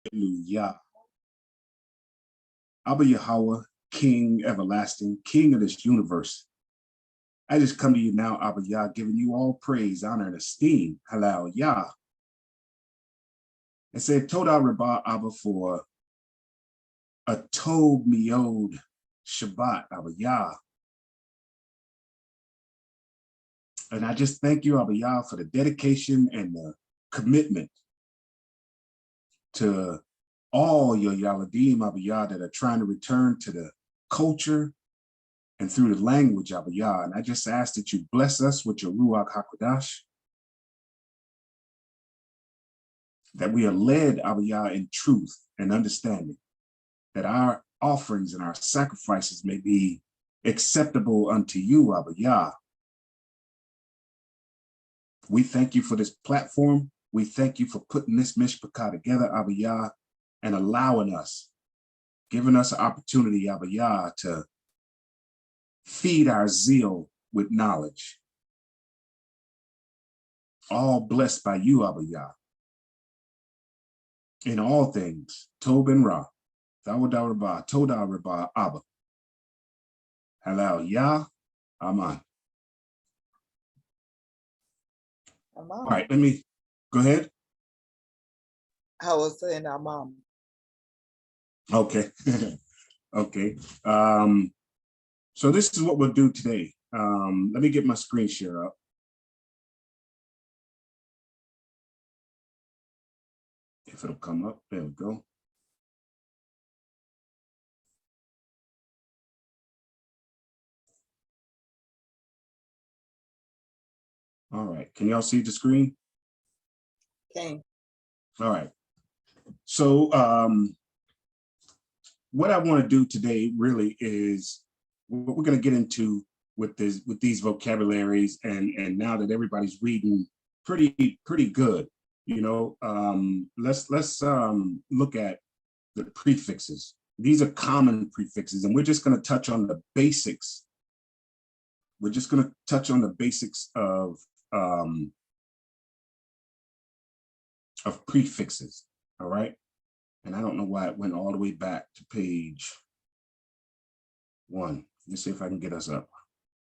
Hallelujah. Abba Yahweh, King everlasting, King of this universe. I just come to you now, Abba Yah, giving you all praise, honor, and esteem. Halal Yah. And say Todah Rabbah Abba for a Tov Miod Shabbat, Abba Yah. And I just thank you, Abba Yah, for the dedication and the commitment to all your Yaladim, Abba Yah, that are trying to return to the culture and through the language, Abba Yah. And I just ask that you bless us with your Ruach HaKodesh, that we are led, Abba Yah, in truth and understanding, that our offerings and our sacrifices may be acceptable unto you, Abba Yah. We thank you for this platform. We thank you for putting this mishpachah together, Abba Yah, and allowing us, giving us an opportunity, Abba Yah, to feed our zeal with knowledge. All blessed by you, Abba Yah. In all things, Tob and Ra, Yahawadah Rabbah, Todah Rabbah, Abba. Halal Yah, Aman. All right, let me go ahead. I was saying Aman. Okay. Okay. So this is what we'll do today. Let me get my screen share up. If it'll come up, there we go. All right, can y'all see the screen? Okay. All right. So what I want to do today really is what we're going to get into with these vocabularies, and now that everybody's reading pretty good, you know, let's look at the prefixes. These are common prefixes, and we're just going to touch on the basics. We're just going to touch on the basics of prefixes. All right. And I don't know why it went all the way back to page 1. Let's see if I can get us up.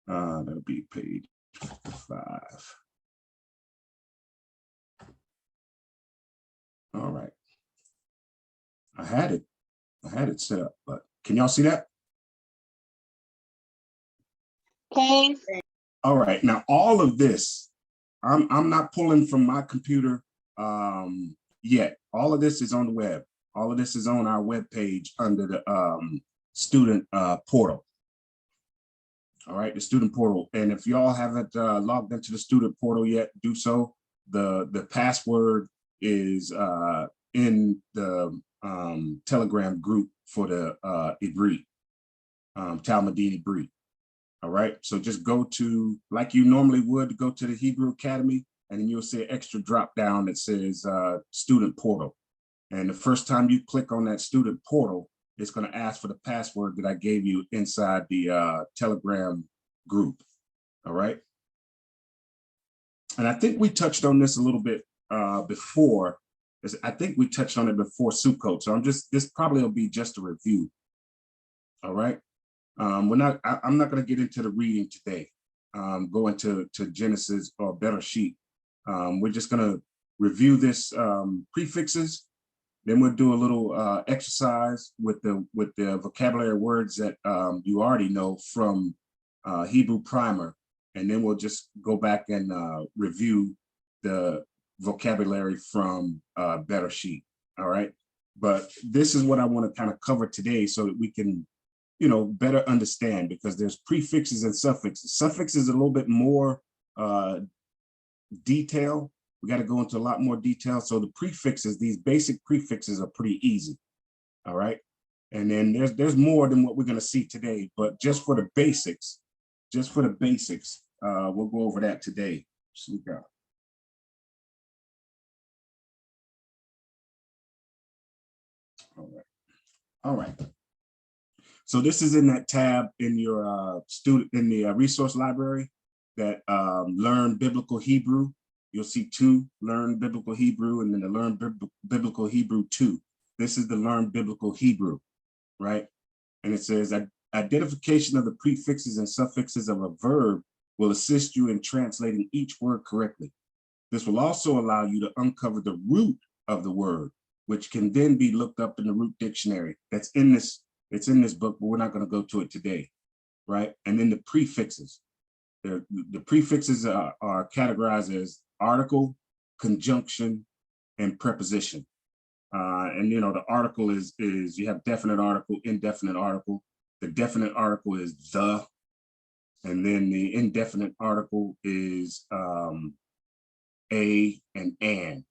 That'll be page 5. All right. I had it set up, but can y'all see that? Okay. All right. Now, all of this, I'm not pulling from my computer yet. All of this is on the web. All of this is on our web page under the student portal. All right, the student portal. And if y'all haven't logged into the student portal yet, do so. The password is in the Telegram group for the Ibri, Talmudine Ibri. All right, so just go to, like you normally would, go to the Hebrew Academy, and then you'll see an extra drop down that says student portal. And the first time you click on that student portal, it's going to ask for the password that I gave you inside the Telegram group. All right. And I think we touched on this a little bit before. I think we touched on it before Sukkot. So this probably will be just a review. All right. I'm not going to get into the reading today. Go into Genesis or Bereshit. We're just going to review this prefixes. Then we'll do a little exercise with the vocabulary words that you already know from Hebrew Primer, and then we'll just go back and review the vocabulary from Bereshit. All right, but this is what I want to kind of cover today, so that we can, you know, better understand, because there's prefixes and suffixes. Suffixes a little bit more detail. We got to go into a lot more detail. So the prefixes, these basic prefixes, are pretty easy. All right. And then there's more than what we're going to see today, but just for the basics, we'll go over that today. So we go. All right. All right. So this is in that tab in your resource library, that Learn Biblical Hebrew. You'll see 2, Learn Biblical Hebrew, and then the Learn Biblical Hebrew 2. this is the Learn Biblical Hebrew, right? And it says that identification of the prefixes and suffixes of a verb will assist you in translating each word correctly. This will also allow you to uncover the root of the word, which can then be looked up in the root dictionary. That's in this, it's in this book, but we're not going to go to it today, right? And then the prefixes. The prefixes are categorized as article, conjunction, and preposition. And you know, the article is you have definite article, indefinite article. The definite article is the, and then the indefinite article is a and an.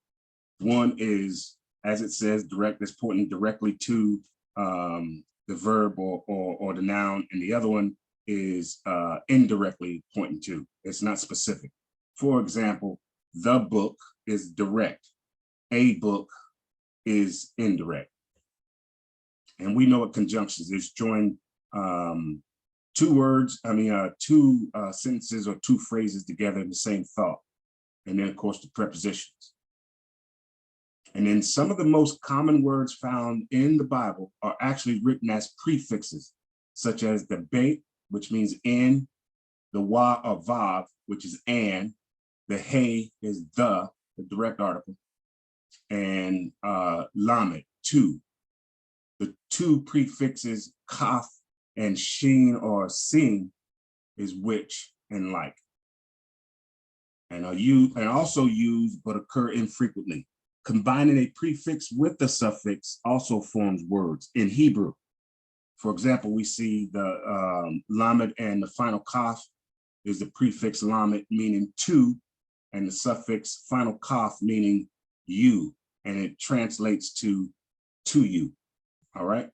One is, as it says, direct, is pointing directly to the verb or the noun, and the other one is indirectly pointing to. It's not specific. For example, the book is direct. A book is indirect. And we know what conjunctions is: join two sentences or two phrases together in the same thought. And then of course the prepositions. And then some of the most common words found in the Bible are actually written as prefixes, such as the bait, which means in, the wa or vav, which is and, the hey is the direct article, and lamed, two. The two prefixes kaf and sheen or seen is which and like, and are used and also used but occur infrequently. Combining a prefix with the suffix also forms words in Hebrew. For example, we see the lamed and the final kaf is the prefix lamed meaning two, and the suffix final kaf meaning you, and it translates to you. All right.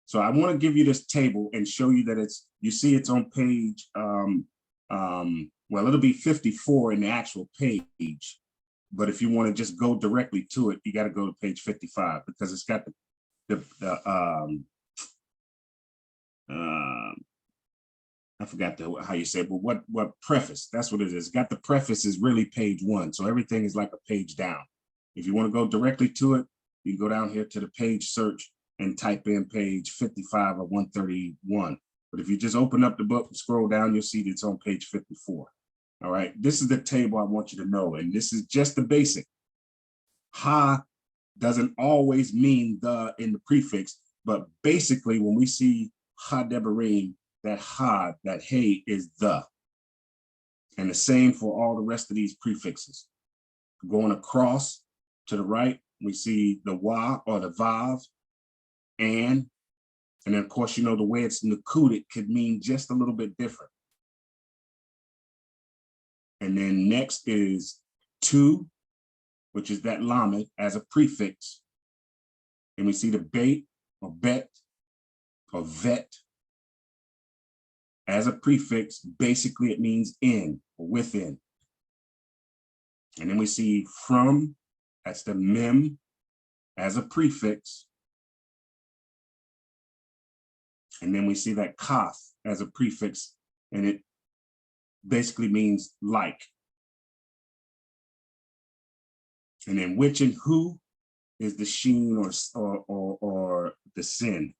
So I want to give you this table and show you that it's, you see it's on page, well, it'll be 54 in the actual page. But if you want to just go directly to it, you got to go to page 55 because it's got I forgot how you say it, but what preface, that's what it is. It's got the preface is really page 1. So everything is like a page down. If you want to go directly to it, you can go down here to the page search and type in page 55 or 131. But if you just open up the book and scroll down, you'll see that it's on page 54. All right, this is the table I want you to know, and this is just the basic. Ha doesn't always mean the in the prefix, but basically when we see ha debarim, that ha, that hey is the. And the same for all the rest of these prefixes. Going across to the right, we see the wa or the vav, and then of course, you know, the way it's nakudit could mean just a little bit different. And then next is to, which is that lamed as a prefix. And we see the bait or bet or vet as a prefix. Basically, it means in or within. And then we see from, that's the mem as a prefix. And then we see that kaf as a prefix, and it basically means like. And then which and who is the sheen or the sin.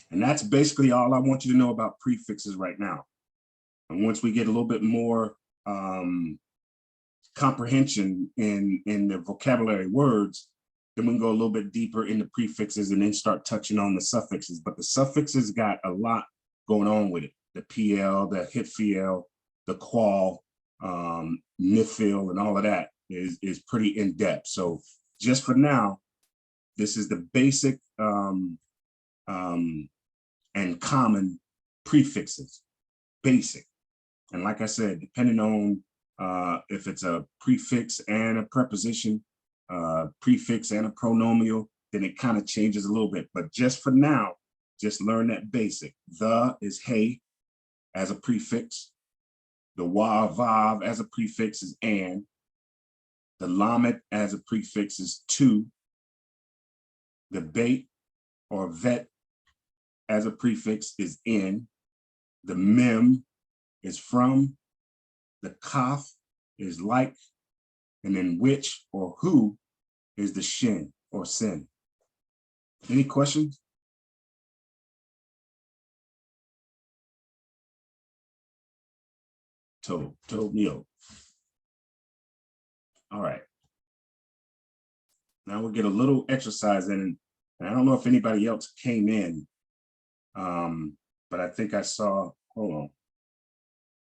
And that's basically all I want you to know about prefixes right now. And once we get a little bit more comprehension in the vocabulary words, then we can go a little bit deeper in the prefixes and then start touching on the suffixes. But the suffixes got a lot going on with it. The PL, the HITFL, the qual, nifil, and all of that is pretty in depth. So just for now, this is the basic and common prefixes, basic. And like I said, depending on if it's a prefix and a preposition, prefix and a pronomial, then it kind of changes a little bit. But just for now, just learn that basic. The is hey as a prefix. The wa vav as a prefix is and. The lamed as a prefix is to. The bait or vet as a prefix is in. The mem is from. The kaf is like. And then which or who is the shin or sin. Any questions? Told me. All right. Now we'll get a little exercise in. And I don't know if anybody else came in, but I think I saw, hold on.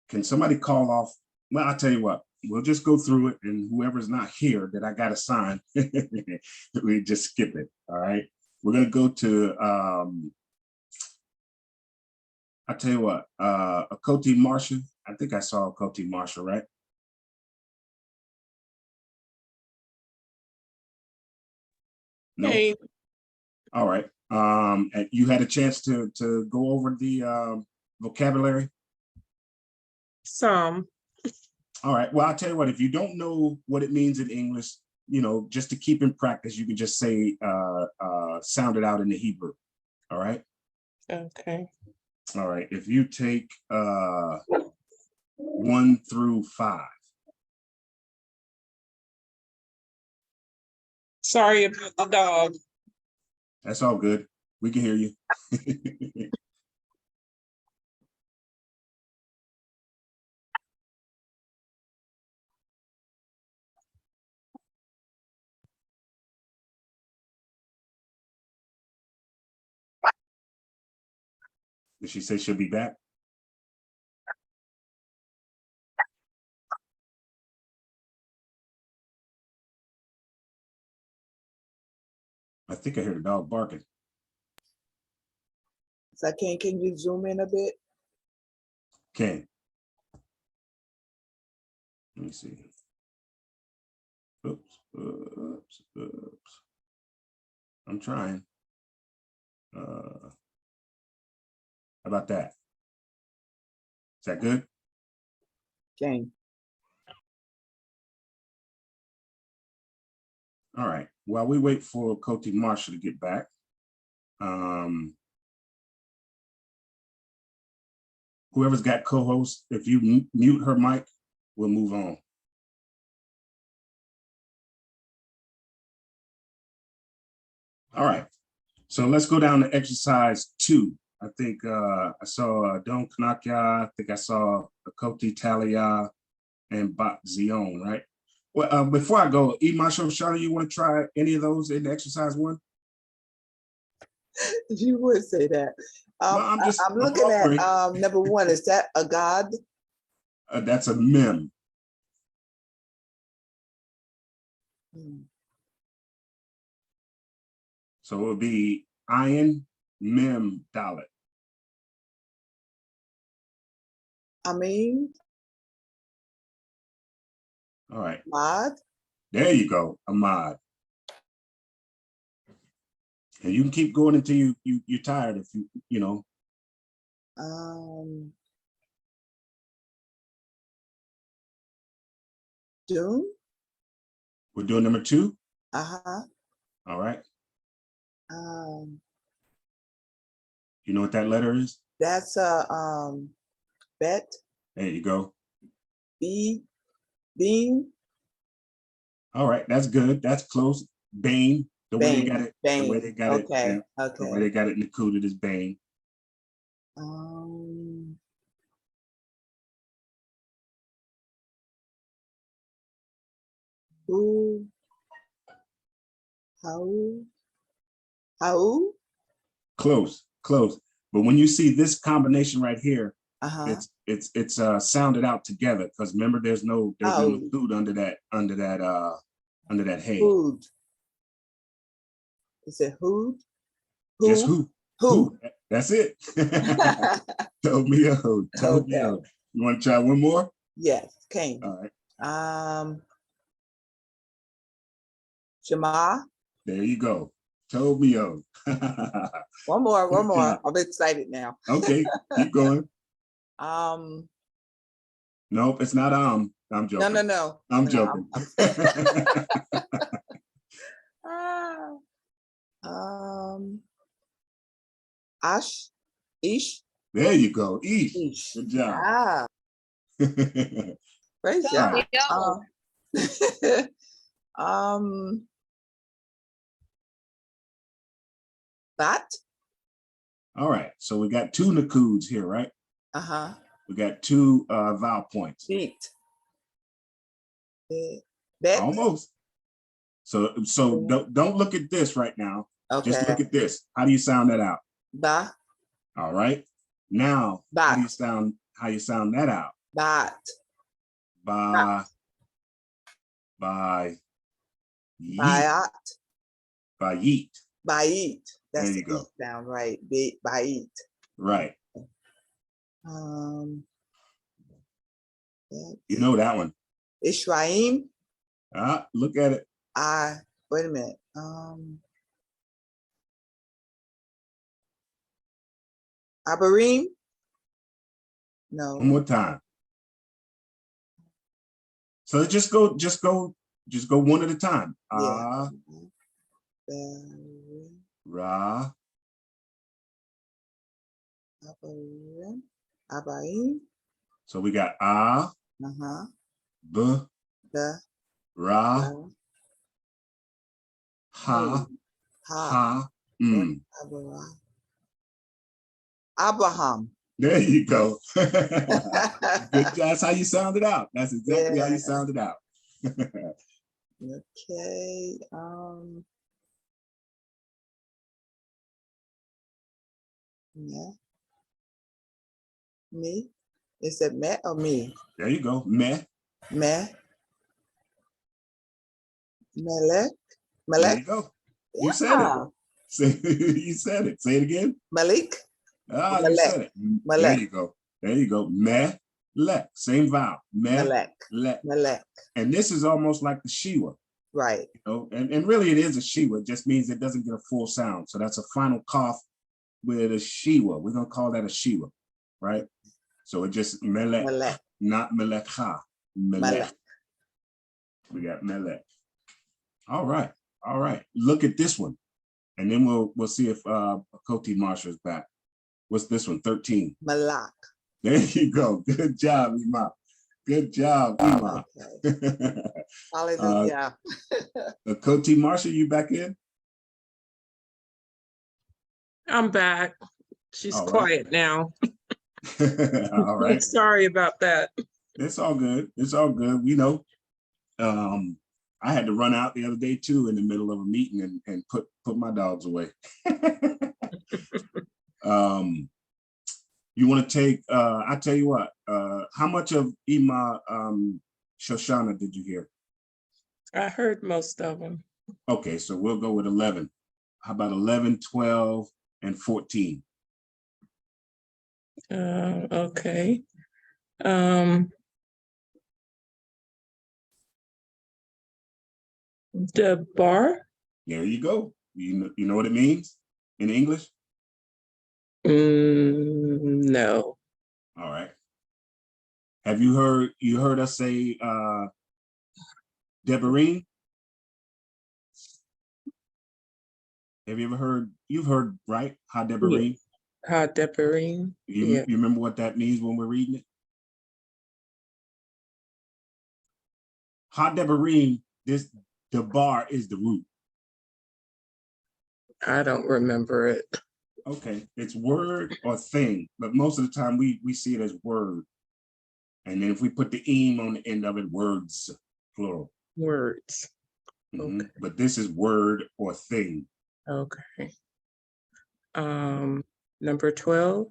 Can somebody call off? Well, I'll tell you what, we'll just go through it, and whoever's not here that I got assigned, we just skip it, all right? We're gonna go to, I'll tell you what, Akoti Marsha. I think I saw Akoti Marsha, right? No. Hey, All right. And you had a chance to go over the vocabulary? some. All right. Well, I'll tell you what, if you don't know what it means in English, you know, just to keep in practice, you can just say, sound it out in the Hebrew. All right. Okay. All right. If you take 1 through 5. Sorry about the dog. That's all good. We can hear you. Did she say she'll be back? I think I heard a dog barking. Zaqen, can you zoom in a bit? Okay. Let me see. Oops. I'm trying. How about that? Is that good? Okay. All right. While we wait for Koti Marsha to get back, whoever's got co-host, if you mute her mic, we'll move on. All right. So let's go down to exercise 2. I think I saw Don Kanakya, I think I saw Koti Talia and Bat Zion, right? Well, before I go, Masho, Shana, you want to try any of those in exercise 1? You would say that. Well, I'm looking offering. at number 1. Is that a god? That's a mem. So it would be Ayin Mem Dalet. I mean, All right. mod. There you go, Ahmad. And you can keep going until you're tired if you know. Doom. We're doing number 2. Uh-huh. All right. You know what that letter is? That's a bet. There you go. Beam. All right, that's good. That's close. Bane. The way they got it. Bane. The way they got it. Okay. Yeah, Okay. the way they got it included is Bane. Who? How? Close. But when you see this combination right here, Uh-huh. it's sounded out together, because remember there's no food under that hay. Hood. Is it hood? Just who? Who? That's it. Told me. You want to try one more? Yes, Kane. All right. Shema. There you go. Told me. One more. I'm excited now. Okay, keep going. Nope, it's not. I'm joking. No. I'm joking. Ish. There you go. Ish. Good job. Praise God. Bat. All right, so we got two nakuds here, right? Uh-huh. We got two vowel points. Beat. Bet. Almost. So don't look at this right now. Okay. Just look at this. How do you sound that out? Ba. All right. Now, how Bat. you sound that out? Bat. By yeet. Bayat. By yeet. Bayit. That's There the you go. eat sound, right? Bayit. Right. You know that one. Ishraim. Look at it. Wait a minute. Abarim. No. One more time. So just go one at a time. Yeah. Ra. Abarim. So we got Uh-huh. B, The. Ra, Ha, Ha. Abraham. There you go. Good. That's how you sound it out. That's exactly how you sound it out. Okay. Yeah. Me. Is it me or me? There you go. Meh. Me. Melek. There Melek. you go. You said it. Say, you said it. Say it again. Malik. You said it. Melek. There you go. There you go. Meh. Lek. Same vowel. Meh. Melek. Lek. Melek. And this is almost like the Shiwa. Right. You know? And really it is a Shiwa. It just means it doesn't get a full sound. So that's a final cough with a Shiwa. We're going to call that a Shiwa. Right? So it just Melek. Melek. Not Melekha. Melek. We got Melek. All right. All right. Look at this one. And then we'll see if Koti Marshall's back. What's this one? 13. Malak. There you go. Good job, Ima. Good job, Ima. Okay. Hallelujah. Koti Marshall, you back in? I'm back. She's All right. quiet now. All right. Sorry about that. It's all good. It's all good. You know, I had to run out the other day too in the middle of a meeting and put my dogs away. You want to take, I tell you what, how much of Ima Shoshana did you hear? I heard most of them. Okay, so we'll go with 11. How about 11, 12, and 14? Okay. The bar? There you go. You know what it means in English? No. All right. Have you heard us say Deborine? Have you ever heard, you've heard, right? Ha Deborine? Ha Deborine. You remember what that means when we're reading it? Ha Deborine, the bar is the root. I don't remember it. Okay, it's word or thing, but most of the time we see it as word. And then if we put the eam on the end of it, words, plural. Words. Okay. But this is word or thing. Okay. Number 12.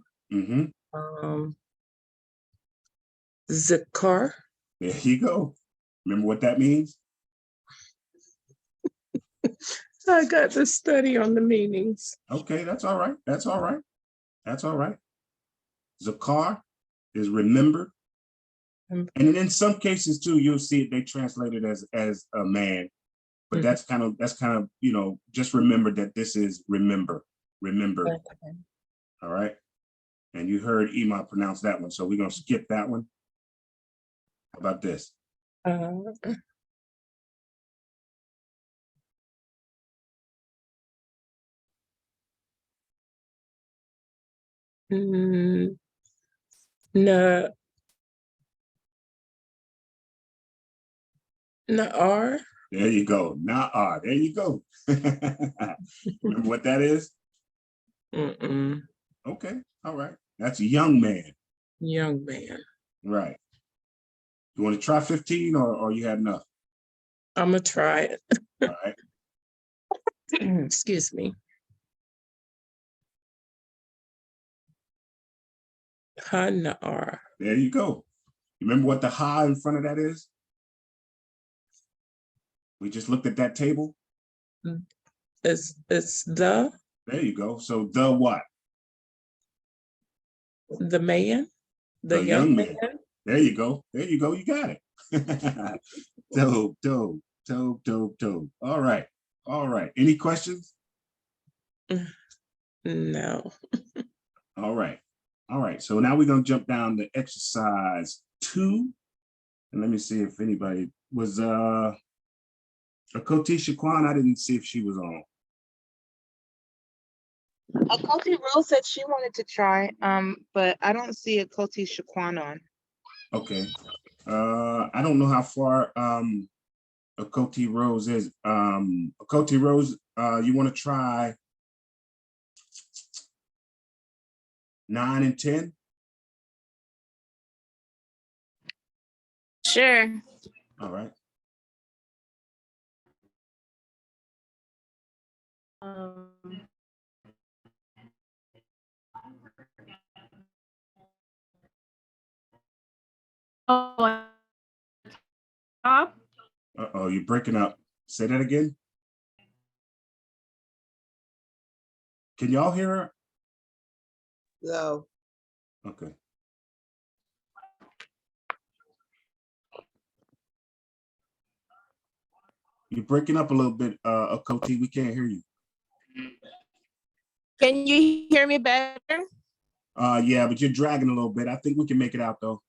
Zakar. There you go. Remember what that means? I got to study on the meanings. Okay, that's all right. That's all right. That's all right. Zakar is remember. And in some cases too, you'll see it, they translate it as a man. But that's kind of, you know, just remember that this is remember. Okay. All right. And you heard Ima pronounce that one. So we're going to skip that one. How about this? No. Na'ar. There you go. Na'ar. There you go. Remember what that is? Mm-mm. Okay, all right. That's a young man. Young man. Right. You want to try 15 or you had enough? I'm gonna try it. All right. Excuse me. Hanar. There you go. Remember what the ha in front of that is? We just looked at that table. It's the There you go. So the what? man, The the young young man. man. There you go. There you go. You got it. Dope, dope, dope, dope, dope. All right. All right. Any questions? No. All right. All right. So now we're going to jump down to exercise 2. And let me see if anybody was Akoti Shaquan. I didn't see if she was on. Koti Rose said she wanted to try, but I don't see a Koti Shaquan on. Okay. I don't know how far Akoti Rose is. Akoti Rose, you want to try 9 and 10? Sure. All right. Uh-oh, you're breaking up. Say that again. Can y'all hear her? Low. Okay. You're breaking up a little bit, Akoti. We can't hear you. Can you hear me better? Yeah, but you're dragging a little bit. I think we can make it out though.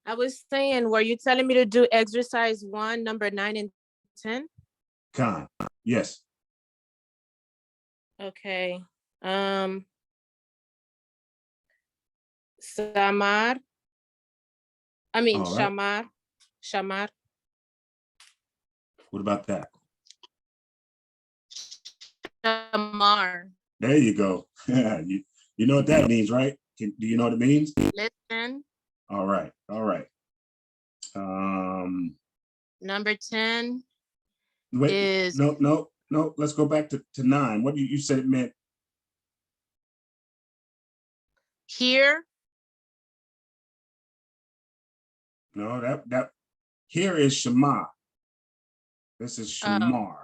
I was saying, were you telling me to do exercise 1, number 9 and 10? Khan. Yes. Okay. Samar. I mean, All right. Shamar. Shamar. What about that? Shamar. There you go. You know what that means, right? Do you know what it means? Listen. All right. All right. Number 10 Wait. is No. Let's go back to 9. What you said it meant? here. No, that here is Shema. This is Shamar.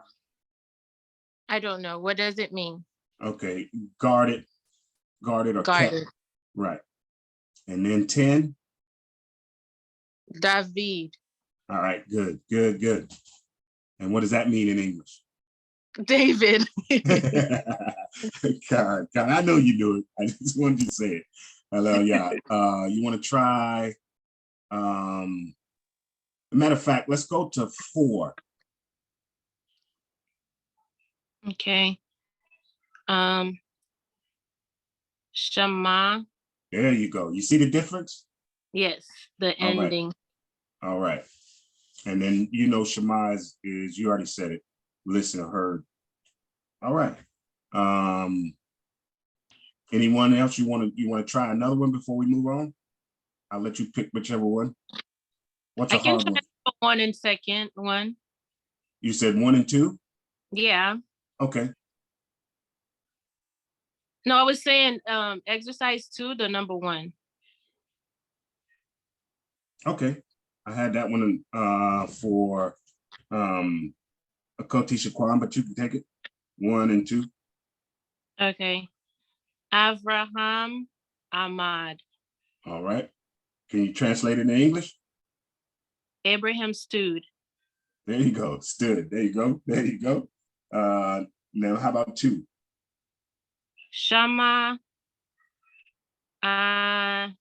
I don't know. What does it mean? Okay, guarded or Guarded. kept. Right. And then 10. David. All right, good. And what does that mean in English? David. God, I know you do it. I just wanted you to say it. Hello, yeah. You want to try? Matter of fact, let's go to 4. Okay. Shema. There you go. You see the difference? Yes, the All right. ending. All right. And then you know Shema is you already said it. Listen or heard. All right. Anyone else you want to try another one before we move on? I'll let you pick whichever one. What's a I can hard try one? 1 and second one. You said 1 and 2? Yeah. Okay. No, I was saying exercise 2, the number 1. Okay. I had that one for Akoti Shaquan, but you can take it. 1 and 2. Okay. Avraham Ahmad. All right. Can you translate it in English? Abraham stood. There you go. Stood. There you go. There you go. Now, how about 2? Shama. Avraham.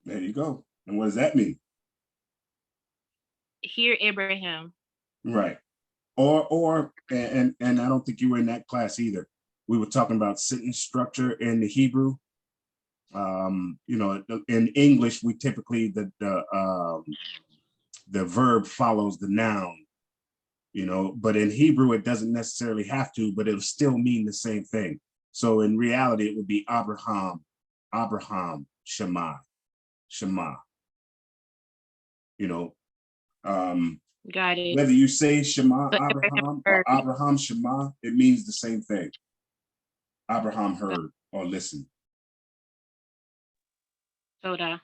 There you go. And what does that mean? Hear Abraham. Right. And I don't think you were in that class either. We were talking about sentence structure in the Hebrew. You know, in English, we typically the verb follows the noun. you know, but in Hebrew, it doesn't necessarily have to, but it'll still mean the same thing. So in reality, it would be Abraham, Shema, Shema. You know, Got it. whether you say Shema But Abraham or heard. Abraham Shema, it means the same thing. Abraham heard or listened. Soda.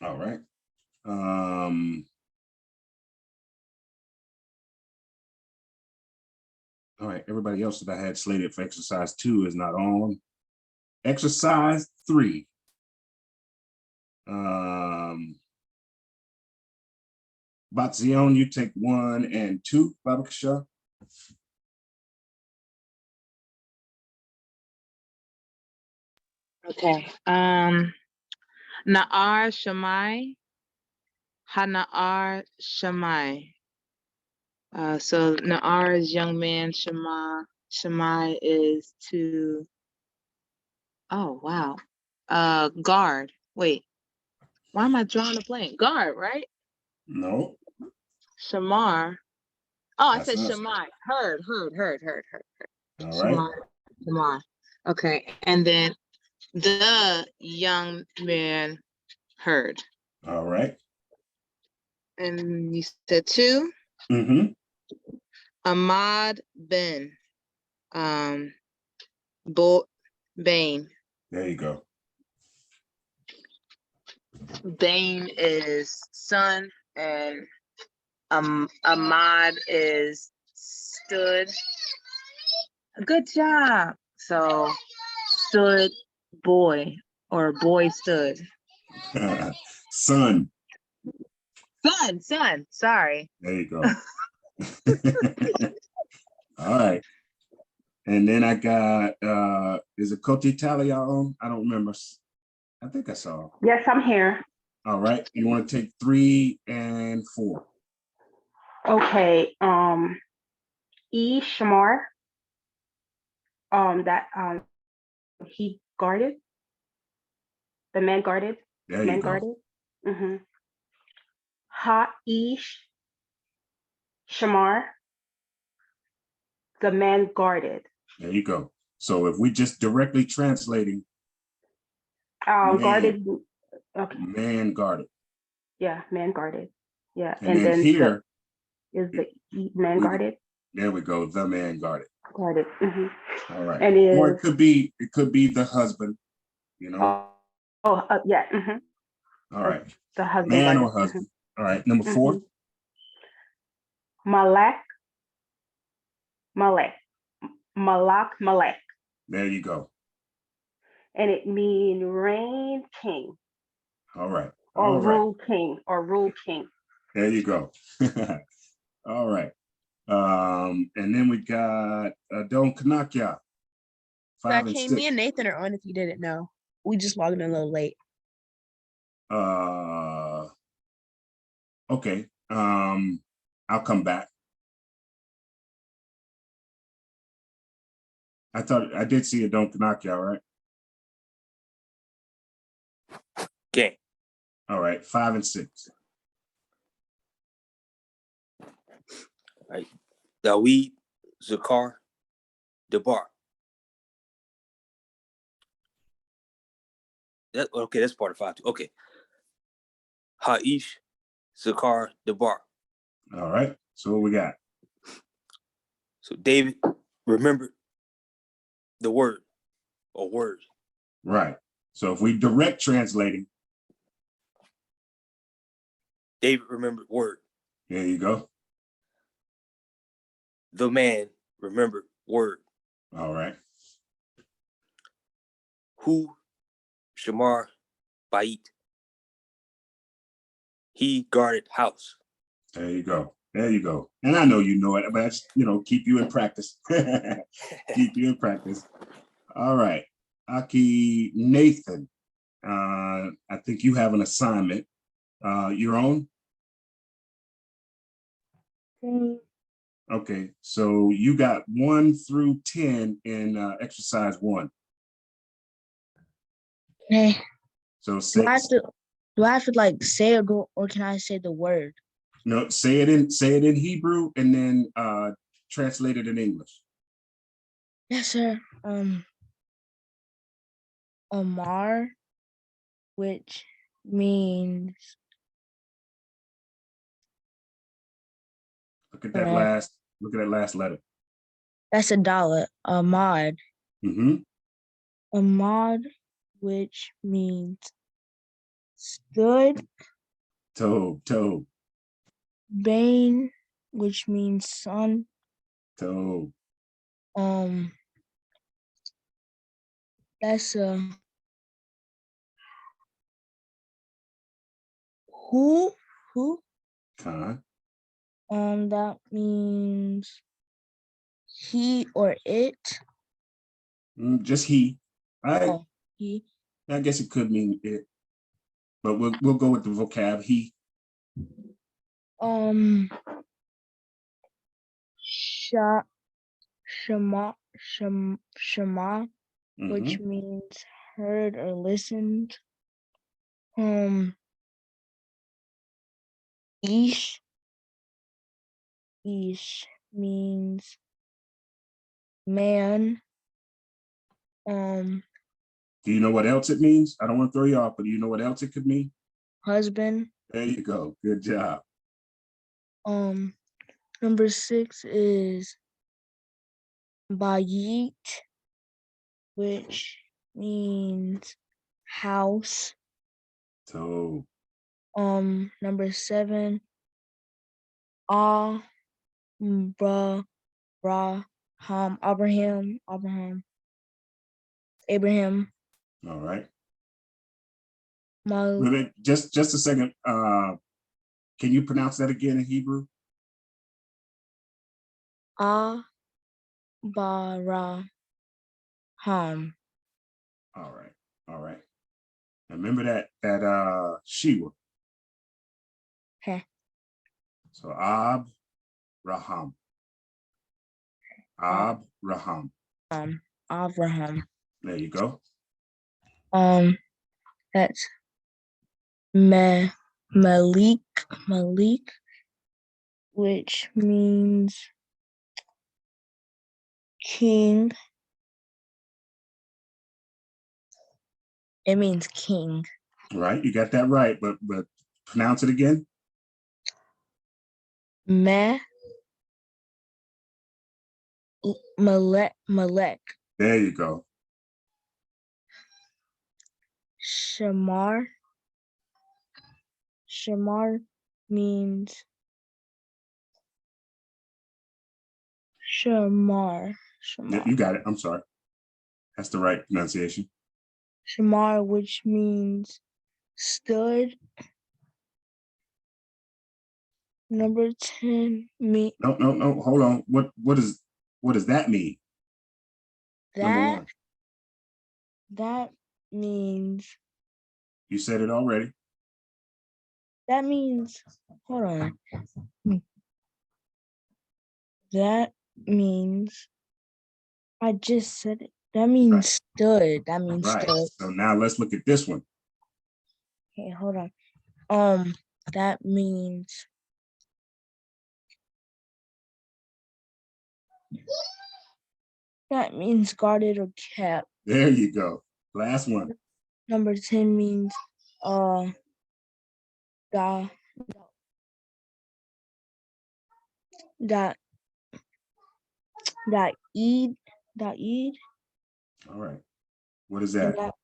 All right. All right, everybody else that I had slated for exercise 2 is not on. Exercise 3. Batzion, you take 1 and 2, Babakasha. Okay. Na'ar Shammai, Hana'ar Shammai. So Na'ar is young man, Shammai is to, oh wow. Guard. Wait, why am I drawing a blank? Guard, right? No, Shamar. Oh, I that's said not. Shammai. Heard. All right. Shamar. Okay. And then the young man heard. All right. And you said 2? Mm-hmm. Ahmad Ben. Bain. There you go. Bain is son, and Ahmad is stood. Good job. So stood boy, or boy stood. Son. Son. Sorry. There you go. All right. And then I got, is it Koti Talia on? I don't remember. I think I saw. Yes, I'm here. All right. You want to take 3 and 4. Okay. Shamar. That he guarded. The man guarded. There Man you go. guarded. Mm-hmm. Ha-ish. Shamar. The man guarded. There you go. So if we just directly translating, Man. Guarded. Okay. man guarded. Yeah, man guarded. Yeah, And then here is the man guarded. There we go. The man guarded. Guarded. Mm-hmm. All right. And or it could be the husband, you know. Yeah. Mm-hmm. All right. The husband. Man guarded. or husband. Mm-hmm. All right. Number 4. Malak. There you go. And it means reign king. All right. Or rule king. There you go. All right. And then we got Don Kanakya. 5 and 6. Me and Nathan are on if you didn't know. We just logged in a little late. Okay. I'll come back. I thought I did see a Don Kanakya, right? Okay. All right, 5 and 6. All right. Dawid, Zakar, Debar. That's part of 5 too. Okay. Haish, Zakar, Debar. All right. So what we got? So David remembered the word or words. Right. So if we direct translating, David remembered word. there you go. The man remembered word. All right. Who Shamar Bait. He guarded house. There you go. There you go. And I know you know it, but I just, keep you in practice. Keep you in practice. All right. Aki Nathan, I think you have an assignment. Your own? Okay. So you got 1 through 10 in exercise 1. Okay. So Do I have to like say or can I say the word? No, say it in Hebrew and then translate it in English. Yes, sir. Amar, which means Look at that last letter. that's a dollar. Ahmad. Mm-hmm. Ahmad, which means stood. Toe. Bane, which means son. Toe. That's a who. Con. That means he or it. Just he. All right. Oh, he. I guess it could mean it, but we'll go with the vocab he. Shema, which Mm-hmm. means heard or listened. Ish means man. Do you know what else it means? I don't want to throw you off, but do you know what else it could mean? Husband. There you go. Good job. Number 6 is Bayit, which means house. So Number 7, Abraham. all right. Mal, Wait, just a second. Can you pronounce that again in Hebrew? Abraham. All right. Remember that Shiva. Okay. So Abraham. Abraham. There you go. That's Malik, which means king. It means king. Right, you got that right, but pronounce it again. Malek. There you go. Shamar means Shamar. You got it. I'm sorry. That's the right pronunciation. Shamar, which means stood. Number 10 mean No. Hold on. What does that mean? Number 1. that means You said it already. that means hold on. That means I just said it. That means Right. stood. That means Right. stood. So now let's look at this one. Okay, hold on. That means guarded or kept. There you go. Last one. Number 10 means eid. All right. What is And that?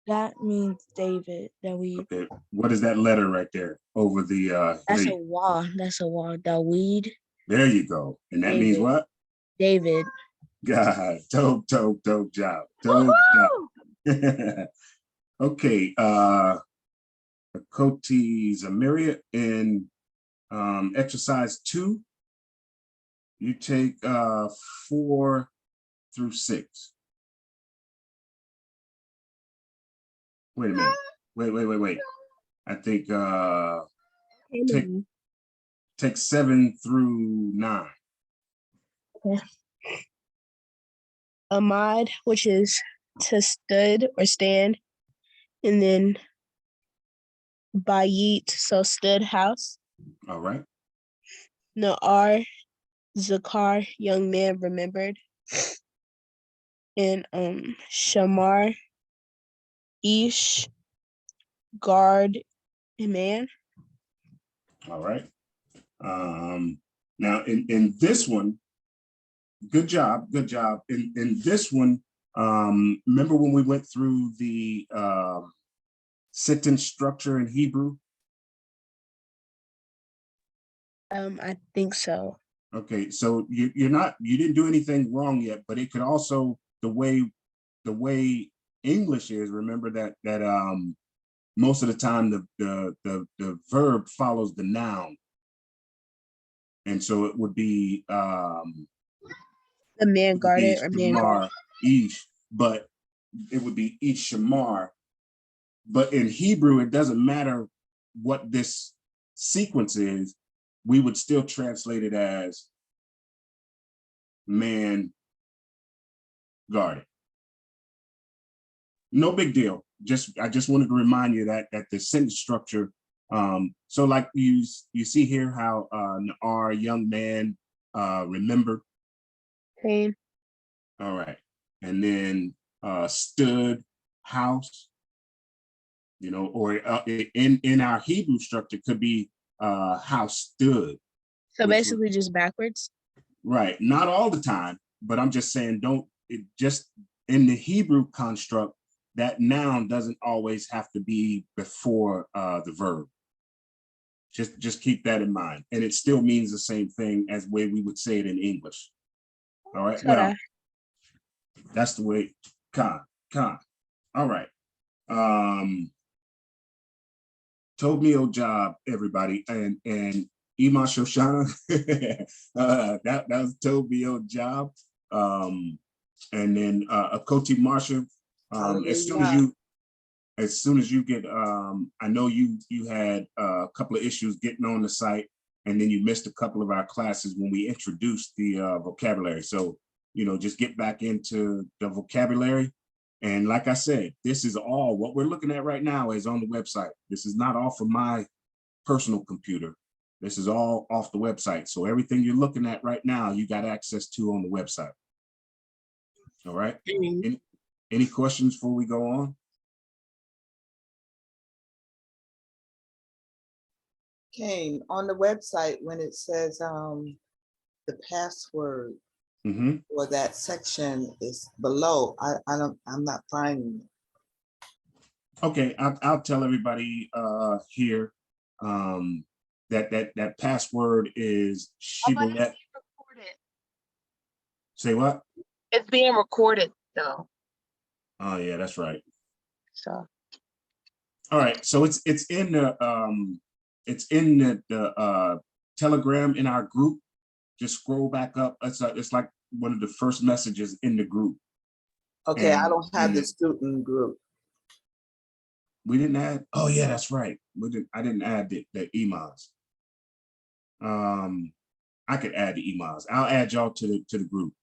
that means David. Okay. What is that letter right there over the That's three? a wall. Daweed. There you go. And that means what? David. God, dope job. Dope job. Okay. Koti Zamiria in exercise 2. You take 4 through 6. Wait a minute. Wait. I think take 7 through 9. Okay. Ahmad, which is to stood or stand, and then Bayit, so stood house. All right. Na'ar, Zakar, young man, remembered. And Shamar, Ish, guard, man. All right. Now in this one, good job. In this one, remember when we went through the sentence structure in Hebrew? I think so. Okay, so you didn't do anything wrong yet, but it could also, the way English is, remember that most of the time the verb follows the noun. And so it would be The man guarded or man guarded. Shamar Ish, but it would be Ish Shamar. But in Hebrew, it doesn't matter what this sequence is, we would still translate it as man guarded. No big deal. I just wanted to remind you that the sentence structure. So like you see here how our young man remembered. Pain. All right, and then stood house. You know, or in our Hebrew structure could be house stood. So basically just backwards. Right, not all the time, but I'm just saying just in the Hebrew construct, that noun doesn't always have to be before the verb. Just keep that in mind. And it still means the same thing as way we would say it in English. All right, well, that's the way, con. All right. Told me your job, everybody, and Ima Shoshana, that was told me your job. And then Akoti Marsha, as soon as you get, I know you had a couple of issues getting on the site, and then you missed a couple of our classes when we introduced the vocabulary. So, you know, just get back into the vocabulary. And like I said, this is all what we're looking at right now is on the website. This is not off of my personal computer. This is all off the website. So everything you're looking at right now, you got access to on the website. All right. Any questions before we go on? Kane, on the website, when it says the password for that section is below, I'm not finding it. Okay, I'll tell everybody here that password is Shibboleth. Say what? It's being recorded though. Oh yeah, that's right. So. All right, so it's in the Telegram in our group. Just scroll back up. It's like one of the first messages in the group. Okay, I don't have the student group. We didn't add. Oh yeah, that's right. I didn't add the emails. I could add the emails. I'll add y'all to the group.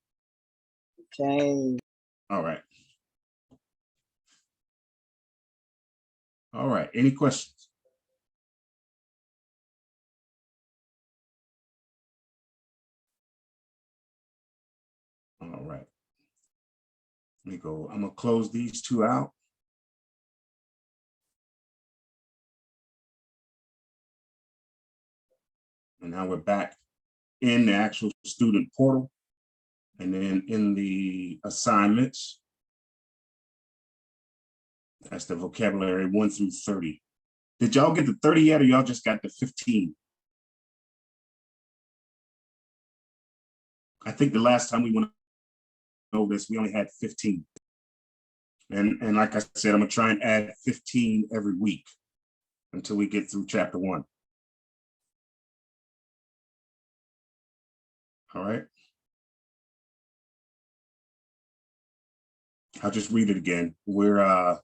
Okay. All right. All right. Any questions? All right. Let me go. I'm gonna close these two out. And now we're back in the actual student portal. And then in the assignments, that's the vocabulary 1 through 30. Did y'all get the 30 yet, or y'all just got the 15? I think the last time we went over this, we only had 15. And like I said, I'm gonna try and add 15 every week until we get through chapter 1. All right. I'll just read it again. We're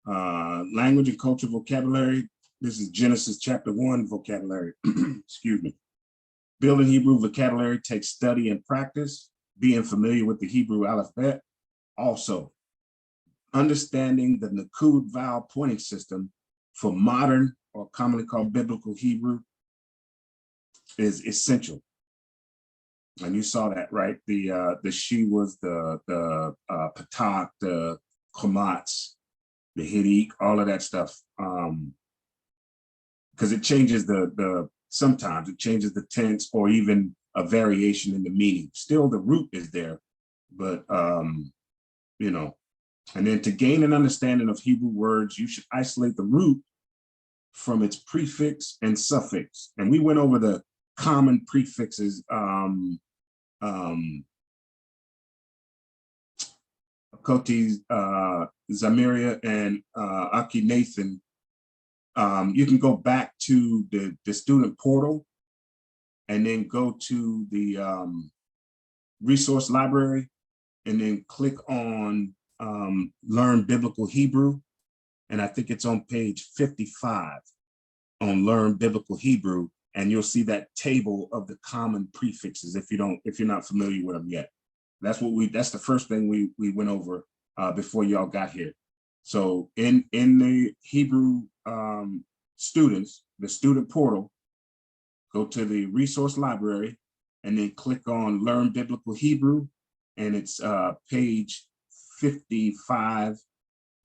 language and culture vocabulary. This is Genesis chapter 1 vocabulary. Excuse me. Building Hebrew vocabulary takes study and practice, being familiar with the Hebrew alphabet. Also, understanding the Nakud vowel pointing system for modern or commonly called biblical Hebrew is essential. And you saw that, right? The she was the patak, the komats, the hidik, all of that stuff. Because it changes sometimes it changes the tense or even a variation in the meaning. Still the root is there, but you know, and then to gain an understanding of Hebrew words, you should isolate the root from its prefix and suffix. And we went over the common prefixes. Koti, Zamiria, and Aki Nathan. You can go back to the student portal and then go to the resource library and then click on Learn Biblical Hebrew. And I think it's on page 55 on Learn Biblical Hebrew. And you'll see that table of the common prefixes if you're not familiar with them yet. That's the first thing we went over before y'all got here. So in the Hebrew students, the student portal, go to the resource library and then click on Learn Biblical Hebrew, and it's page 55,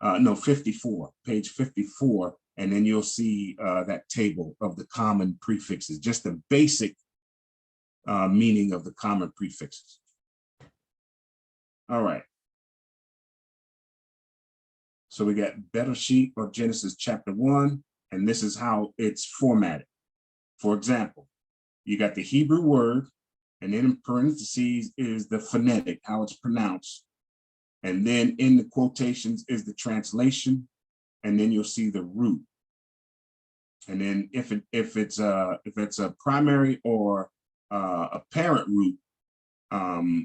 54, page 54, and then you'll see that table of the common prefixes, just the basic meaning of the common prefixes. All right. So we got Bereshit or Genesis chapter 1, and this is how it's formatted. For example, you got the Hebrew word, and then in parentheses is the phonetic, how it's pronounced. And then in the quotations is the translation, and then you'll see the root. And then if it's a primary or a parent root,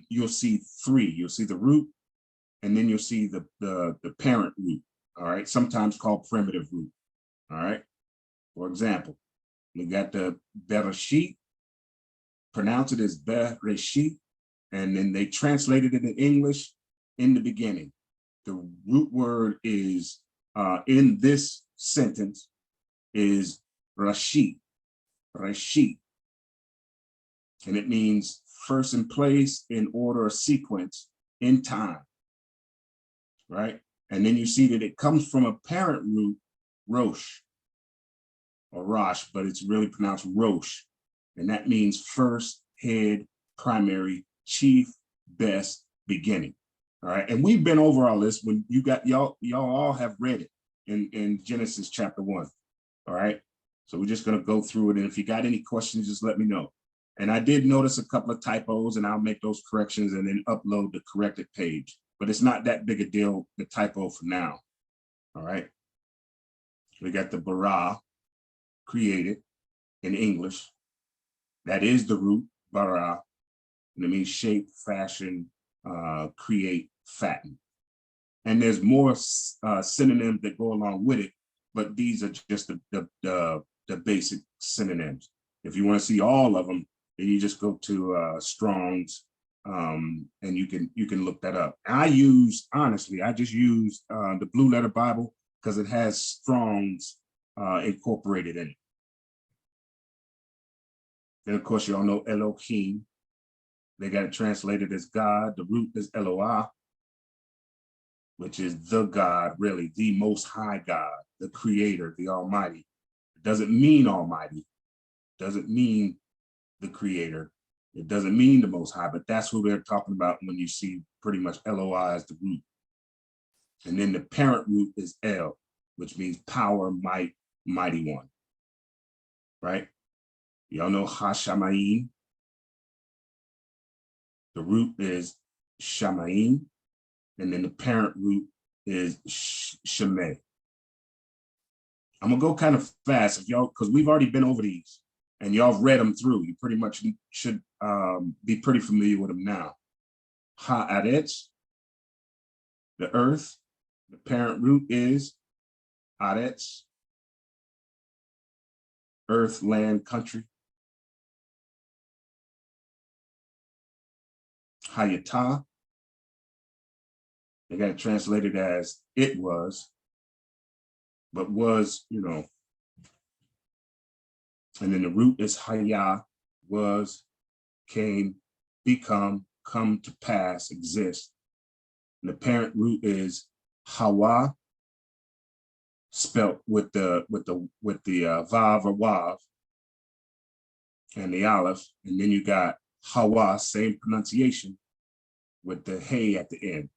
you'll see 3. You'll see the root, and then you'll see the parent root. All right, sometimes called primitive root. All right. For example, we got the Bereshit, pronounce it as Bereshit, and then they translated it in English, in the beginning. The root word is in this sentence is Rashid, Rashid. And it means first in place, in order or sequence, in time, right? And then you see that it comes from a parent root, Rosh, or Rosh, but it's really pronounced Rosh. And that means first, head, primary, chief, best, beginning. All right, and we've been over all this when you got y'all all have read it in Genesis chapter 1. All right, so we're just gonna go through it, and if you got any questions, just let me know. And I did notice a couple of typos, and I'll make those corrections and then upload the corrected page. But it's not that big a deal, the typo for now. All right, we got the bara, created in English. That is the root, bara, and it means shape, fashion, create, fatten. And there's more synonyms that go along with it, but these are just the basic synonyms. If you want to see all of them, then you just go to Strong's, and you can look that up. I just used the Blue Letter Bible because it has Strong's incorporated in it. Then of course you all know Elohim. They got it translated as God. The root is Eloah, which is the God, really, the most high God, the creator, the almighty. It doesn't mean almighty, doesn't mean the creator. It doesn't mean the most high, but that's who they're talking about when you see pretty much Eloah as the root. And then the parent root is El, which means power, might, mighty one, right? Y'all know Hashamayim. The root is Shamayim, and then the parent root is Shemay. I'm gonna go kind of fast if y'all, because we've already been over these and y'all read them through. You pretty much should be pretty familiar with them now. Haaretz, the earth, the parent root is Aretz, earth, land, country. Hayatah, they got it translated as it was, but was, and then the root is Hayah, was, came, become, come to pass, exist. And the parent root is Hawa, spelt with the vav or wav, and the aleph, and then you got Hawa, same pronunciation, with the hey at the end.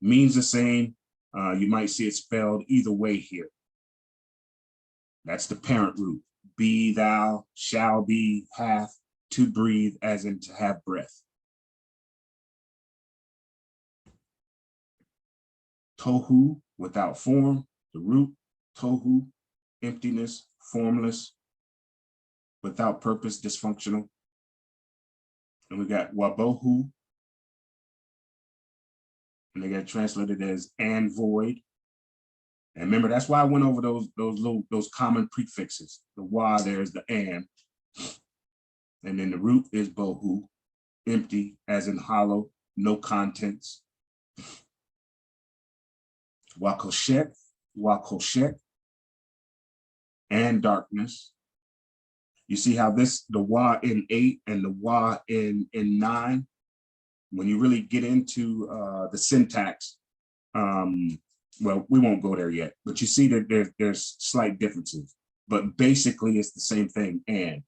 Means the same. You might see it spelled either way here. That's the parent root. Be, thou, shall be, hath, to breathe, as in to have breath. Tohu, without form, the root. Tohu, emptiness, formless, without purpose, dysfunctional. And we got wabohu, and they get translated as and void. And remember, that's why I went over those common prefixes. The wa, there's the and then the root is bohu, empty, as in hollow, no contents. Wakoshek, and darkness. You see how this, the wa in 8 and the wa in 9, when you really get into the syntax, well, we won't go there yet, but you see that there's slight differences, but basically it's the same thing. And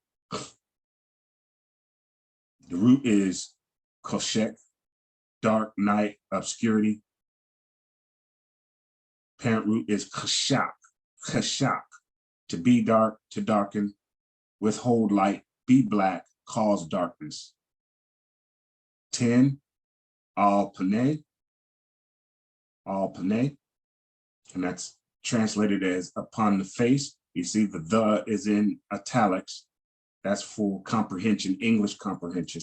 the root is koshek, dark, night, obscurity. Parent root is kashak, to be dark, to darken, withhold light, be black, cause darkness. 10, al paneh, and that's translated as upon the face. You see the is in italics. That's for comprehension, English comprehension.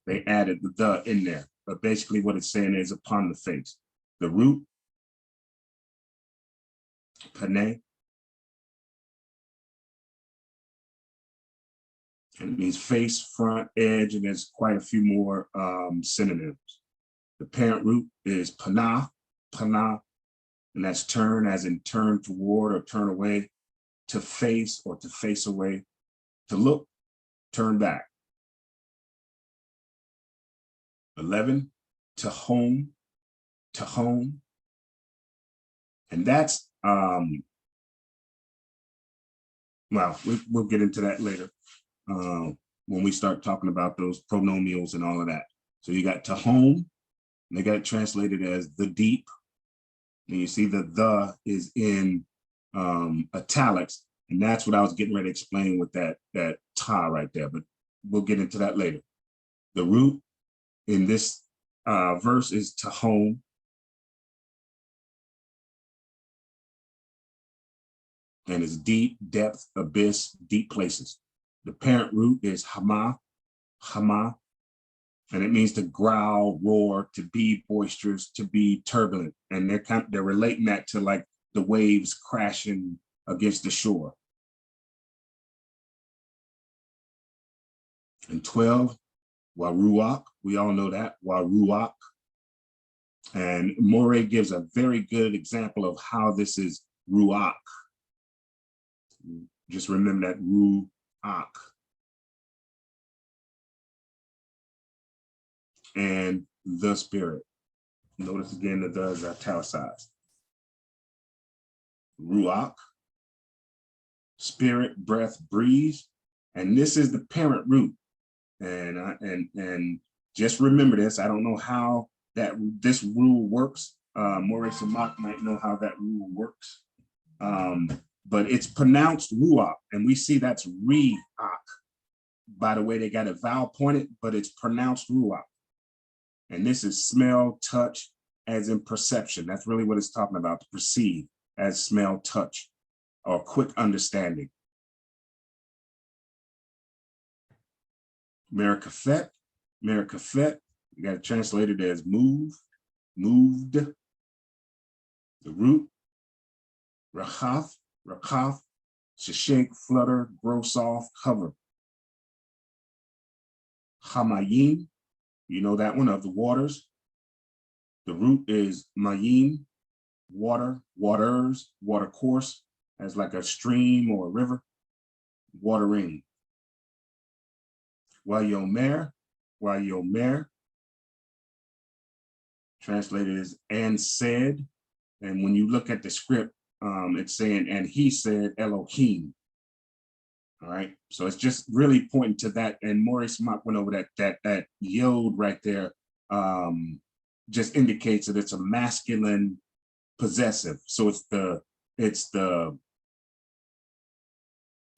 They added the in there, but basically what it's saying is upon the face. The root, paneh, and it means face, front, edge, and there's quite a few more synonyms. The parent root is panah, and that's turn, as in turn toward or turn away, to face or to face away, to look, turn back. 11, to home, and that's, well, we'll get into that later when we start talking about those pronomials and all of that. So you got to home, and they got it translated as the deep. And you see the is in italics, and that's what I was getting ready to explain with that ta right there, but we'll get into that later. The root in this verse is to home. And it's deep, depth, abyss, deep places. The parent root is hama, and it means to growl, roar, to be boisterous, to be turbulent. And they're relating that to like the waves crashing against the shore. And 12, waruach, we all know that, waruach. And Morey gives a very good example of how this is ruach. Just remember that ruach. And the spirit. Notice again that the is italicized. Ruach, spirit, breath, breeze, and this is the parent root. And just remember this. I don't know how this rule works. Morey Samak might know how that rule works. But it's pronounced ruach, and we see that's reach. By the way, they got a vowel pointed, but it's pronounced ruach. And this is smell, touch, as in perception. That's really what it's talking about, to perceive, as smell, touch, or quick understanding. Merikafet, you got it translated as move, moved. The root, Rachaf, to shake, flutter, grow soft, cover. Hamayim, you know that one, of the waters. The root is mayim, water, waters, water course, as like a stream or a river, watering. Wayomer, Wayomer, translated as and said. And when you look at the script, it's saying, and he said Elohim. All right, so it's just really pointing to that. And Maurice Mock went over that yod right there, just indicates that it's a masculine possessive. So it's the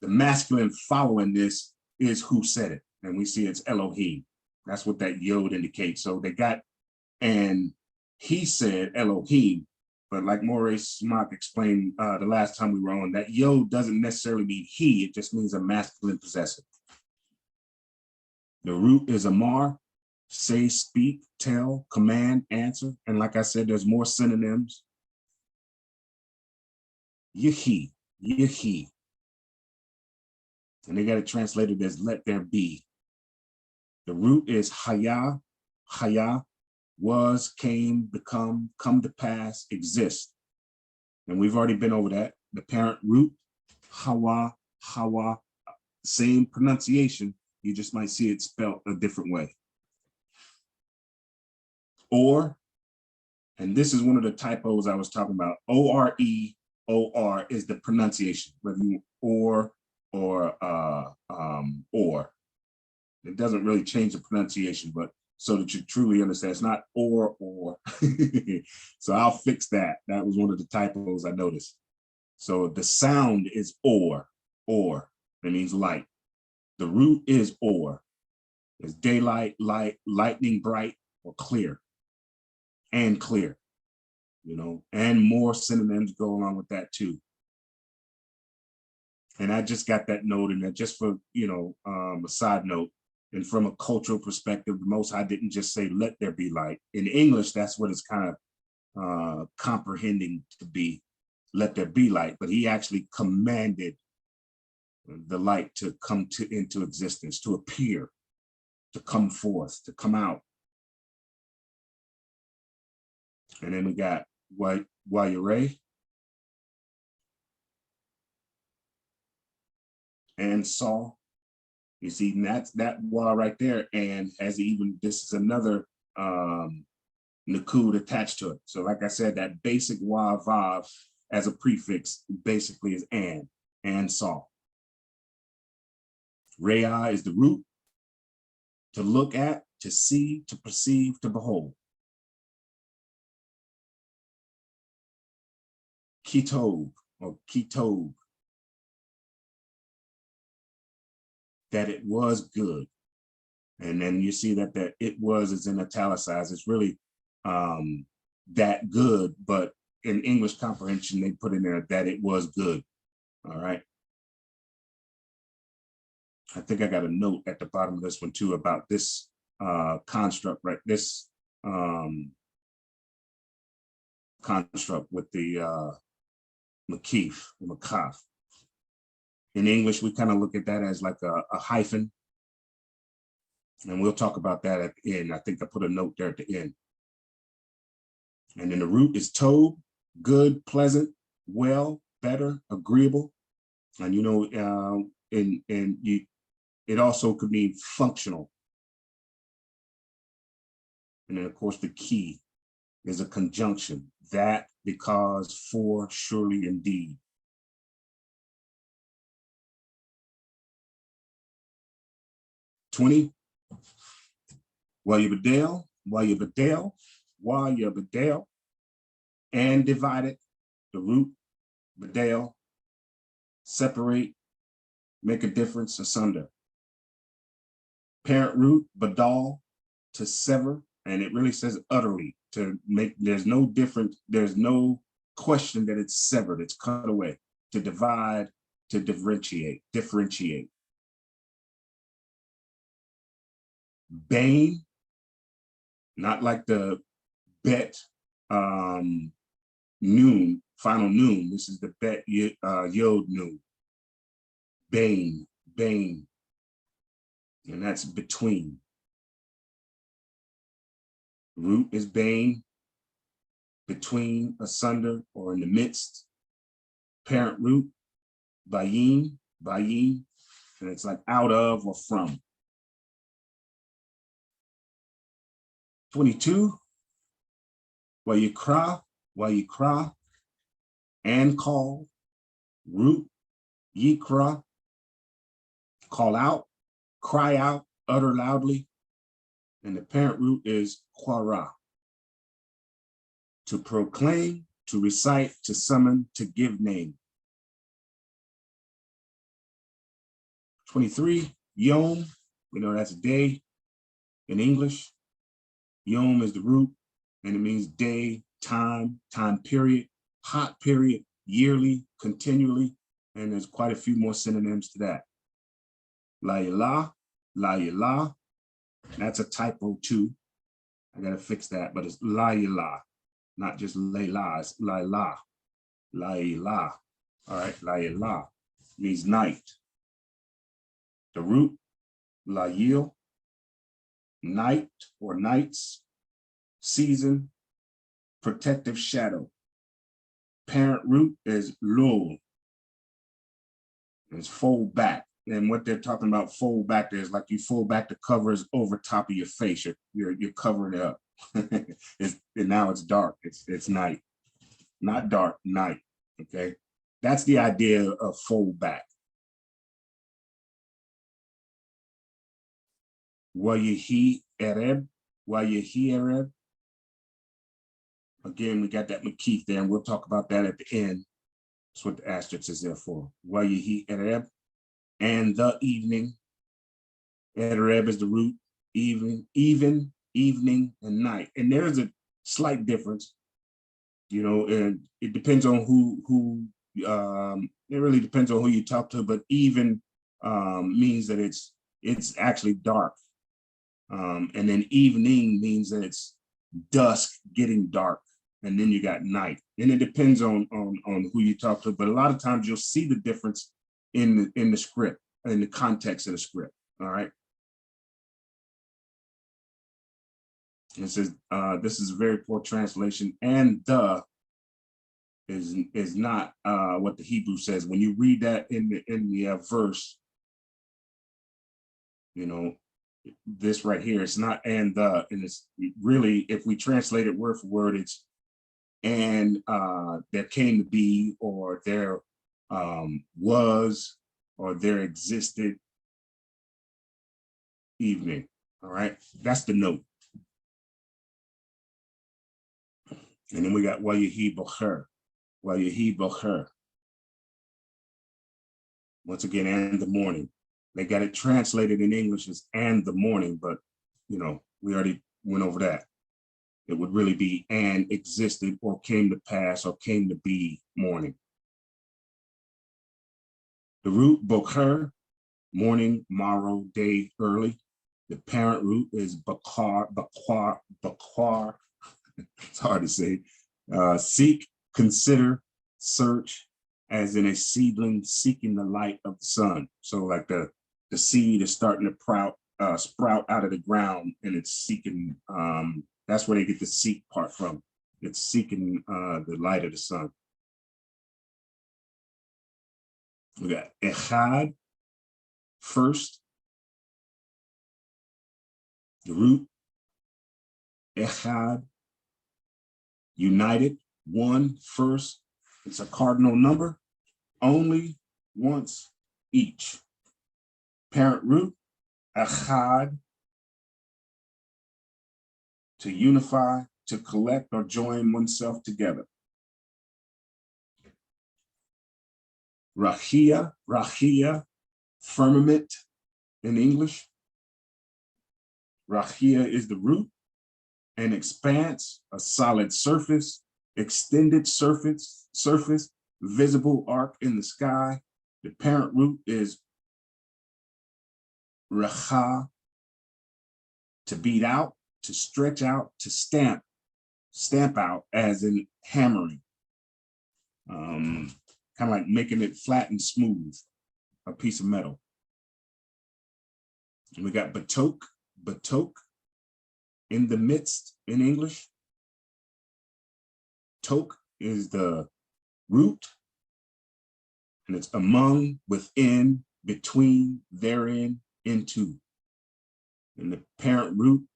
masculine following this is who said it, and we see it's Elohim. That's what that yod indicates. So they got, and he said Elohim, but like Maurice Mock explained the last time we were on, that yod doesn't necessarily mean he, it just means a masculine possessive. The root is amar, say, speak, tell, command, answer. And like I said, there's more synonyms. Yehi, yehi. And they got it translated as let there be. The root is haya, haya, was, came, become, come to pass, exist. And we've already been over that. The parent root, hawa, hawa, same pronunciation, you just might see it spelled a different way. Or, and this is one of the typos I was talking about, O-R-E, O-R is the pronunciation, whether you or. It doesn't really change the pronunciation, but so that you truly understand, it's not or. So I'll fix that. That was one of the typos I noticed. So the sound is or. That means light. The root is or. It's daylight, light, lightning, bright, or clear. And clear, you know, and more synonyms go along with that too. And I just got that note in there just for, you know, a side note. And from a cultural perspective, the Most High didn't just say, let there be light. In English, that's what it's kind of comprehending to be, let there be light. But he actually commanded the light to come into existence, to appear, to come forth, to come out. And then we got Wayere and saw. You see, that's that wa right there, and has even, this is another nakud attached to it. So like I said, that basic wa vav as a prefix basically is and saw. Re'ah is the root, to look at, to see, to perceive, to behold. Kitov or kitov, that it was good. And then you see that it was is in italicized. It's really that good, but in English comprehension, they put in there that it was good. All right. I think I got a note at the bottom of this one too about this construct, right? This construct with the Makaf. In English, we kind of look at that as like a hyphen. And we'll talk about that at the end. I think I put a note there at the end. And then the root is tov, good, pleasant, well, better, agreeable. And you know, it also could mean functional. And then of course the key is a conjunction, that, because, for, surely, indeed. $20. Wayabadel, and divided, the root, badel, separate, make a difference, asunder. Parent root, badal, to sever, and it really says utterly, to make, there's no different, there's no question that it's severed, it's cut away, to divide, to differentiate. Bane, not like the bet noon, final noon. This is the bet yod noon. Bane, and that's between. Root is bane, between, asunder, or in the midst. Parent root, bayin, and it's like out of or from. 22, Wayikra, and call, root, Yikra, call out, cry out, utter loudly. And the parent root is Quara, to proclaim, to recite, to summon, to give name. 23, Yom, we know that's a day in English. Yom is the root, and it means day, time, time period, hot period, yearly, continually, and there's quite a few more synonyms to that. La yala, that's a typo too. I gotta fix that, but it's la yala, not just layla, it's la yala. All right, la yala means night. The root, la yil, night or nights, season, protective shadow. Parent root is lul. It's fold back. And what they're talking about fold back there is like you fold back the covers over top of your face. You're covering it up. And now it's dark. It's night. Not dark, night. Okay. That's the idea of fold back. Wayahi Ereb. Again, we got that McKeith there, and we'll talk about that at the end. That's what the asterisk is there for. Wayahi Ereb. And the evening. Ereb is the root. Evening, evening, and night. And there's a slight difference, you know, and it depends on who it really depends on who you talk to, but even means that it's actually dark. And then evening means that it's dusk getting dark, and then you got night. And it depends on who you talk to, but a lot of times you'll see the difference in the script, in the context of the script. All right. It says this is a very poor translation, and the is not what the Hebrew says. When you read that in the verse, you know, this right here, it's not and the, and it's really, if we translate it word for word, it's and there came to be, or there was, or there existed evening. All right, that's the note. And then we got Wayahi Bocher. Once again, and the morning. They got it translated in English as and the morning, but you know, we already went over that. It would really be and existed, or came to pass, or came to be morning. The root Bocher, morning, morrow, day, early. The parent root is bakar. It's hard to say. Seek, consider, search, as in a seedling seeking the light of the sun. So like the seed is starting to sprout out of the ground, and it's seeking, that's where they get the seek part from. It's seeking the light of the sun. We got Echad, first. The root, Echad, united, one, first. It's a cardinal number, only once each. Parent root, Echad, to unify, to collect or join oneself together. Rahia, firmament in English. Rahia is the root, an expanse, a solid surface, extended surface, visible arc in the sky. The parent root is Racha, to beat out, to stretch out, to stamp out, as in hammering. Kind of like making it flat and smooth, a piece of metal. And we got batok, in the midst in English. Tok is the root, and it's among, within, between, therein, into. And the parent root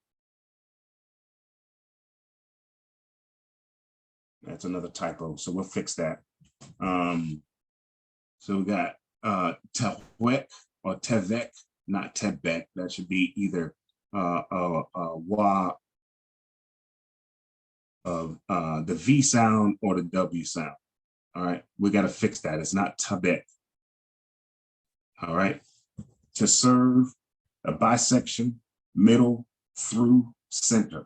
That's another typo, so we'll fix that. So we got Tewek or Tevek, not Tebek. That should be either the V sound or the W sound. All right, we got to fix that. It's not Tebek. All right, to serve, a bisection, middle, through, center.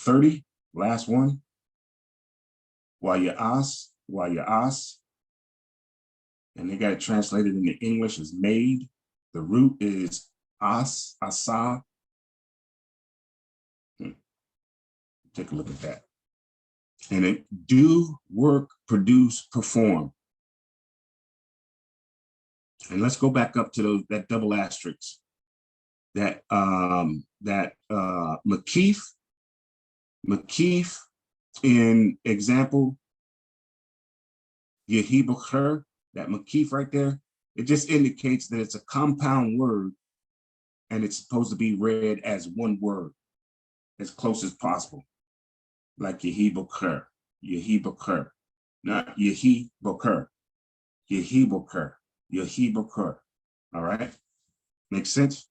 30, last one. Wayas. And they got it translated into English as made. The root is asa. Take a look at that. And it do, work, produce, perform. And let's go back up to that double asterisk. That McKeith in example, Yahawadah, that McKeith right there, it just indicates that it's a compound word and it's supposed to be read as one word, as close as possible. Like Yahawadah, not Yahawadah. All right, makes sense?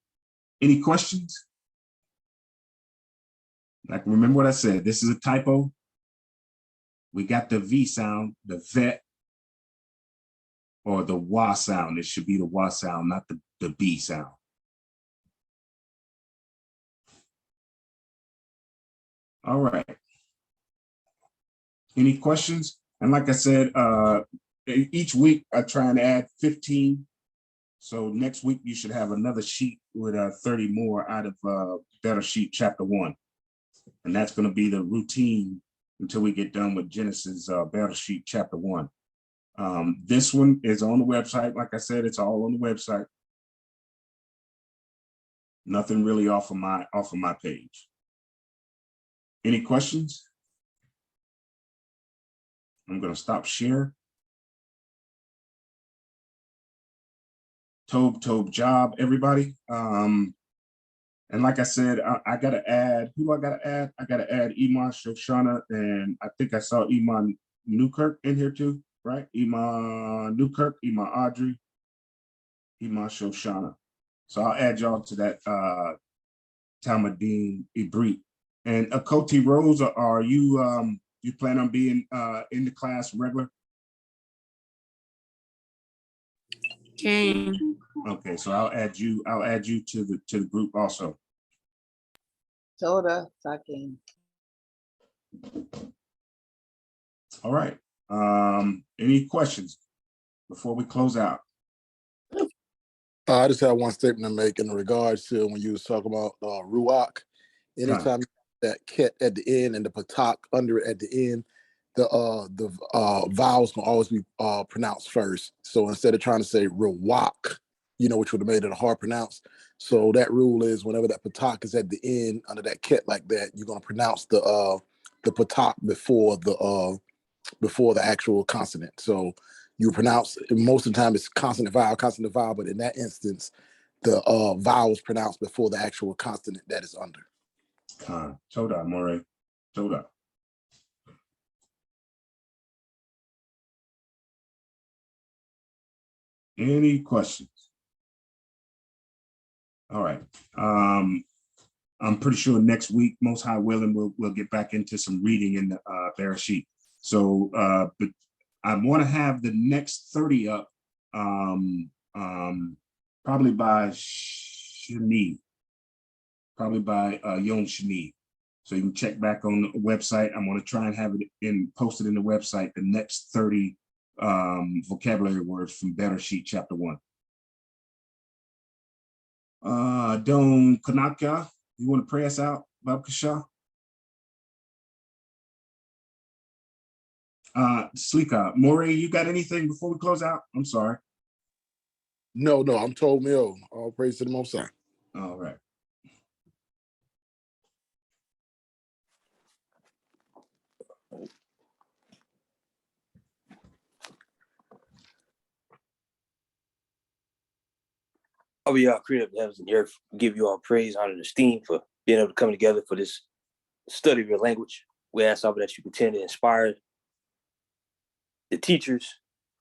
Any questions? Like, remember what I said, this is a typo. We got the V sound, the vet, or the wa sound. It should be the wa sound, not the B sound. All right. Any questions? And like I said, each week I try and add 15. So next week you should have another sheet with 30 more out of Better Sheet Chapter 1. And that's going to be the routine until we get done with Genesis Better Sheet Chapter 1. This one is on the website. Like I said, it's all on the website. Nothing really off of my page. Any questions? I'm going to stop share. Tobe job, everybody. And like I said, I got to add, who do I got to add? I got to add Iman Shoshana, and I think I saw Iman Newkirk in here too, right? Iman Newkirk, Iman Audrey, Iman Shoshana. So I'll add y'all to that Talmudim Ibrit. And Akoti Rose, are you you plan on being in the class regular? Okay. Okay, so I'll add you to the group also. Toda, Zaqen. All right. Any questions before we close out? I just have one statement to make in regards to when you was talking about Ruach. Anytime that ket at the end and the patak under it at the end, the vowels can always be pronounced first. So instead of trying to say Ruach, which would have made it a hard pronounce. So that rule is whenever that patak is at the end under that ket like that, you're gonna pronounce the patak before the actual consonant. So you pronounce, most of the time it's consonant vowel, but in that instance, the vowel is pronounced before the actual consonant that is under. Toda, More. Toda. Any questions? All right. I'm pretty sure next week, most high willing, we'll get back into some reading in the Bereshit. So, but I want to have the next 30 up probably by Shani, probably by Yom Shani. So you can check back on the website. I'm going to try and have it posted in the website, the next 30 vocabulary words from Bereshit Chapter 1. Don Kanaka, you want to pray us out, Bab Kasha? Slika, Morey, you got anything before we close out? I'm sorry. No, I'm told me. All praise to the Most High. All right. We all created the heavens and the earth. We give you all praise, honor, and esteem for being able to come together for this study of your language. We ask Abba that you continue to inspire the teachers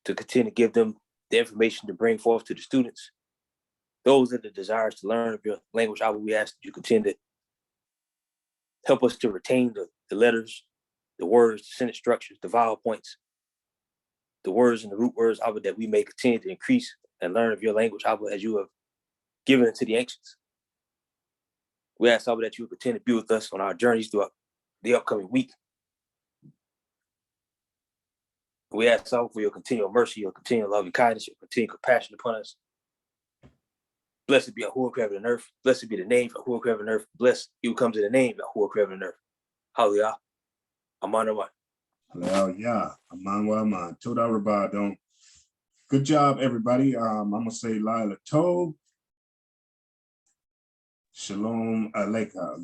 to continue to give them the information to bring forth to the students. Those that are desires to learn of your language, Abba, we ask that you continue to help us to retain the letters, the words, the sentence structures, the vowel points, the words and the root words, Abba, that we may continue to increase and learn of your language, Abba, as you have given it to the ancients. We ask, Abba, that you continue to be with us on our journeys throughout the upcoming week. We ask, Abba, for your continual mercy, your continual love and kindness, your continual compassion upon us. Blessed be Yahuwah, Creator of the earth. Blessed be the name of Yahuwah, Creator of the earth. Blessed you comes in the name of Yahuwah, Creator of the earth. Hallelujah. Aman Aman. Hallelujah. Aman wa aman. Toda rabadon. Good job, everybody. I'm gonna say Lila Tov. Shalom Aleika.